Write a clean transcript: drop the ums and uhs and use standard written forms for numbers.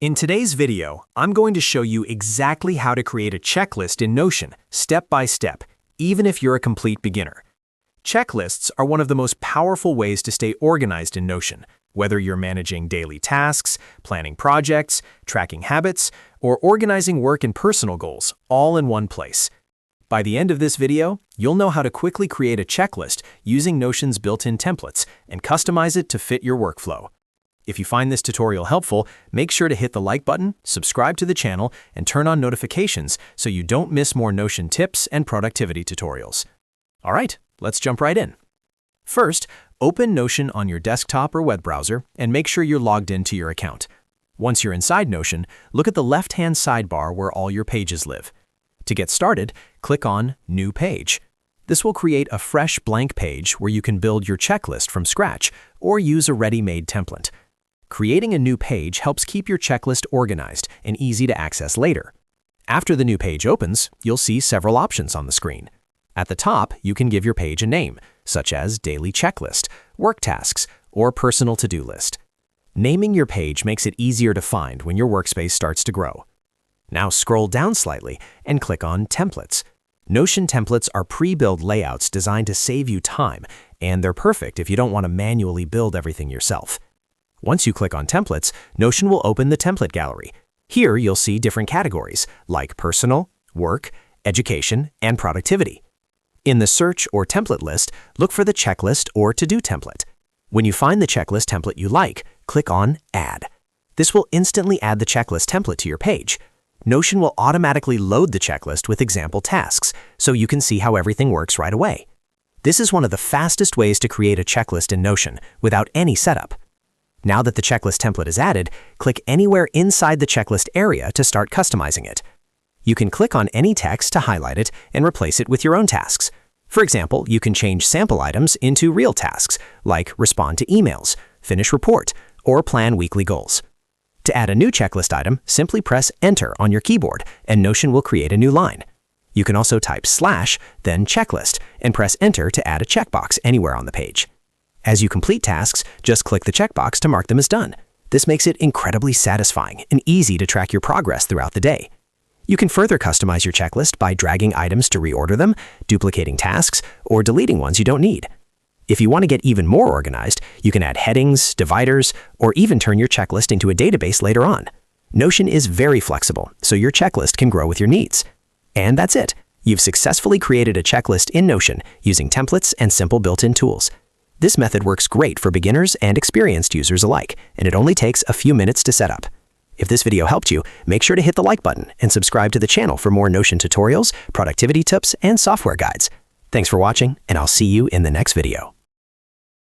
In today's video, I'm going to show you exactly how to create a checklist in Notion, step by step, even if you're a complete beginner. Checklists are one of the most powerful ways to stay organized in Notion, whether you're managing daily tasks, planning projects, tracking habits, or organizing work and personal goals, all in one place. By the end of this video, you'll know how to quickly create a checklist using Notion's built-in templates and customize it to fit your workflow. If you find this tutorial helpful, make sure to hit the like button, subscribe to the channel, and turn on notifications so you don't miss more Notion tips and productivity tutorials. All right, let's jump right in. First, open Notion on your desktop or web browser and make sure you're logged into your account. Once you're inside Notion, look at the left-hand sidebar where all your pages live. To get started, click on New Page. This will create a fresh blank page where you can build your checklist from scratch or use a ready-made template. Creating a new page helps keep your checklist organized and easy to access later. After the new page opens, you'll see several options on the screen. At the top, you can give your page a name, such as Daily Checklist, Work Tasks, or Personal To-Do List. Naming your page makes it easier to find when your workspace starts to grow. Now scroll down slightly and click on Templates. Notion templates are pre-built layouts designed to save you time, and they're perfect if you don't want to manually build everything yourself. Once you click on Templates, Notion will open the template gallery. Here you'll see different categories like Personal, Work, Education, and Productivity. In the Search or Template list, look for the Checklist or To-Do template. When you find the checklist template you like, click on Add. This will instantly add the checklist template to your page. Notion will automatically load the checklist with example tasks, so you can see how everything works right away. This is one of the fastest ways to create a checklist in Notion without any setup. Now that the checklist template is added, click anywhere inside the checklist area to start customizing it. You can click on any text to highlight it and replace it with your own tasks. For example, you can change sample items into real tasks, like respond to emails, finish report, or plan weekly goals. To add a new checklist item, simply press Enter on your keyboard, and Notion will create a new line. You can also type /, then Checklist, and press Enter to add a checkbox anywhere on the page. As you complete tasks, just click the checkbox to mark them as done. This makes it incredibly satisfying and easy to track your progress throughout the day. You can further customize your checklist by dragging items to reorder them, duplicating tasks, or deleting ones you don't need. If you want to get even more organized, you can add headings, dividers, or even turn your checklist into a database later on. Notion is very flexible, so your checklist can grow with your needs. And that's it. You've successfully created a checklist in Notion using templates and simple built-in tools. This method works great for beginners and experienced users alike, and it only takes a few minutes to set up. If this video helped you, make sure to hit the like button and subscribe to the channel for more Notion tutorials, productivity tips, and software guides. Thanks for watching, and I'll see you in the next video.